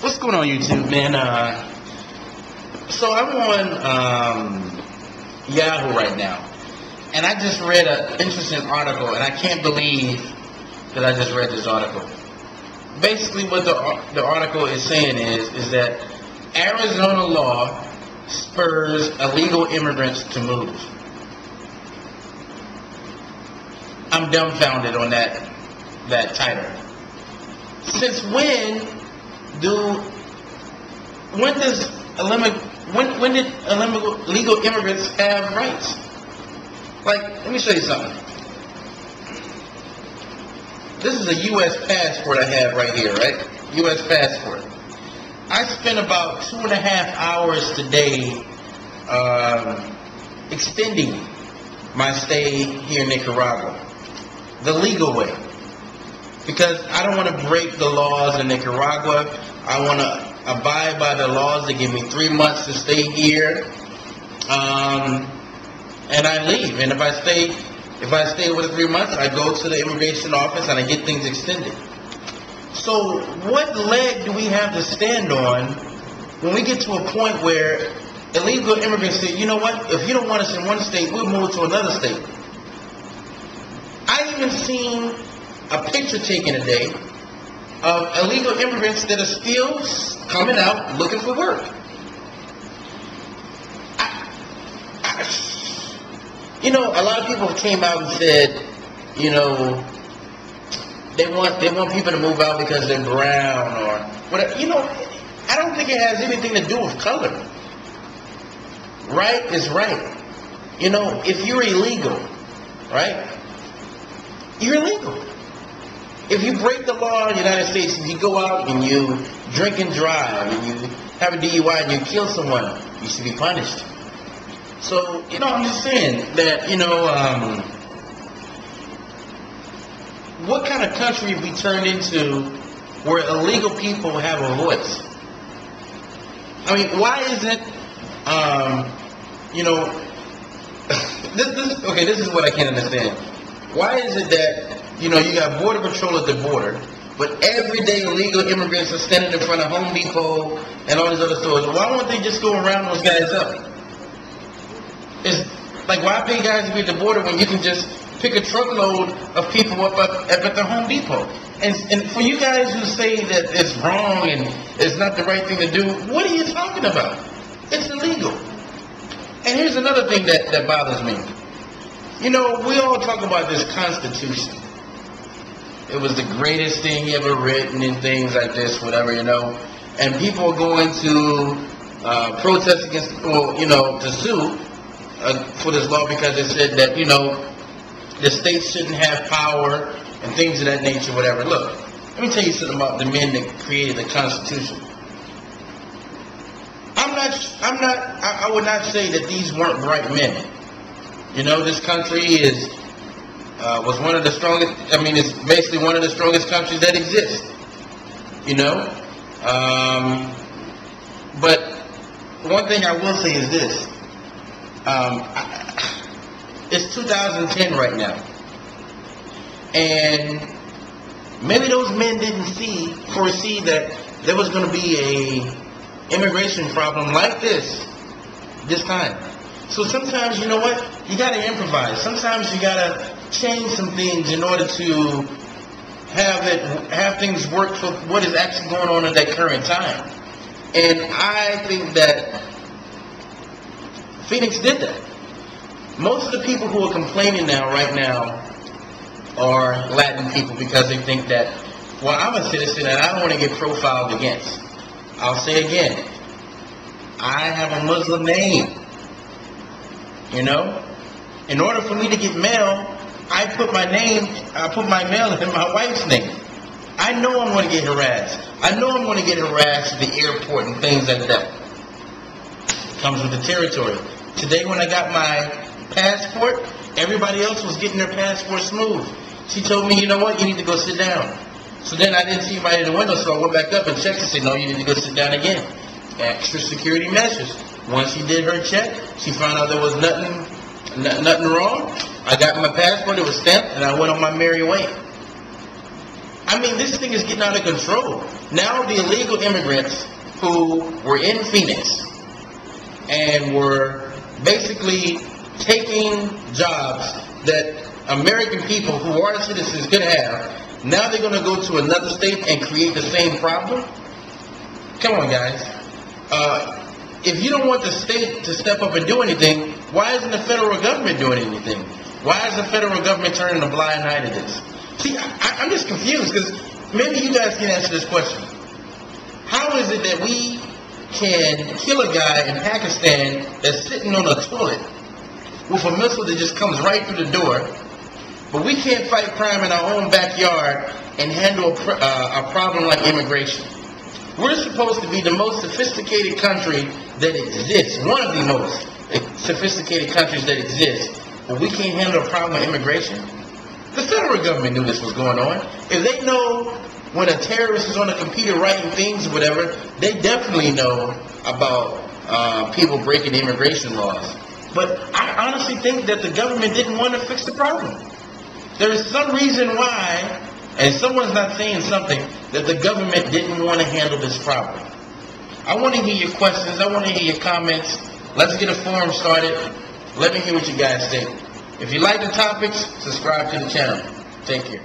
What's going on, YouTube, man? So I'm on Yahoo right now, and I just read an interesting article, and I can't believe that I just read this article. Basically, what the article is saying is that Arizona law spurs illegal immigrants to move. I'm dumbfounded on that title. Since when did illegal immigrants have rights? Like, let me show you something. This is a U.S. passport I have right here, right? U.S. passport. I spent about 2.5 hours today extending my stay here in Nicaragua the legal way, because I don't want to break the laws in Nicaragua. I want to abide by the laws. They give me 3 months to stay here, and I leave. And if I stay over the 3 months, I go to the immigration office and I get things extended. So what leg do we have to stand on when we get to a point where illegal immigrants say, you know what, if you don't want us in one state, we'll move to another state? I even seen a picture taken today of illegal immigrants that are still coming out looking for work. You know, a lot of people came out and said, you know, they want people to move out because they're brown or whatever. You know, I don't think it has anything to do with color. Right is right. You know, if you're illegal, right? You're illegal. If you break the law in the United States, if you go out and you drink and drive and you have a DUI and you kill someone, you should be punished. So, you know, I'm just saying that, you know, what kind of country have we turned into where illegal people have a voice? I mean, why isn't, you know, this is what I can't understand. Why is it that, you know, you got Border Patrol at the border, but everyday illegal immigrants are standing in front of Home Depot and all these other stores? Why won't they just go around those guys up? It's like, why pay guys to be at the border when you can just pick a truckload of people up at the Home Depot? And for you guys who say that it's wrong and it's not the right thing to do, what are you talking about? It's illegal. And here's another thing that bothers me. You know, we all talk about this Constitution. It was the greatest thing ever written and things like this, whatever, you know. And people are going to protest against, or, you know, to sue for this law because it said that, you know, the states shouldn't have power and things of that nature, whatever. Look, let me tell you something about the men that created the Constitution. I would not say that these weren't bright men. You know, this country was one of the strongest. I mean, it's basically one of the strongest countries that exist. You know, but one thing I will say is this: it's 2010 right now, and maybe those men didn't foresee that there was going to be a immigration problem like this time. So sometimes, you know what, you got to improvise. Sometimes you got to change some things in order to have things work for what is actually going on at that current time. And I think that Phoenix did that. Most of the people who are complaining right now are Latin people because they think that, well, I'm a citizen and I don't want to get profiled against. I'll say again, I have a Muslim name. You know, in order for me to get mail, I put my mail in my wife's name. I know I'm going to get harassed. I know I'm going to get harassed at the airport and things like that. It comes with the territory. Today when I got my passport, everybody else was getting their passport smooth. She told me, you know what, you need to go sit down. So then I didn't see anybody in the window, so I went back up and checked and said, no, you need to go sit down again. Extra security measures. Once she did her check, she found out there was nothing wrong. I got my passport, it was stamped, and I went on my merry way. I mean, this thing is getting out of control. Now the illegal immigrants who were in Phoenix and were basically taking jobs that American people who are citizens could have, now they're going to go to another state and create the same problem? Come on, guys. If you don't want the state to step up and do anything, why isn't the federal government doing anything? Why is the federal government turning a blind eye to this? See, I'm just confused, because maybe you guys can answer this question. How is it that we can kill a guy in Pakistan that's sitting on a toilet with a missile that just comes right through the door, but we can't fight crime in our own backyard and handle a problem like immigration? We're supposed to be the most sophisticated country that exists, one of the most sophisticated countries that exist, but we can't handle a problem with immigration? The federal government knew this was going on. If they know when a terrorist is on a computer writing things or whatever, they definitely know about people breaking immigration laws. But I honestly think that the government didn't want to fix the problem. There is some reason why, and someone's not saying something, that the government didn't want to handle this problem. I want to hear your questions. I want to hear your comments. Let's get a forum started. Let me hear what you guys think. If you like the topics, subscribe to the channel. Take care.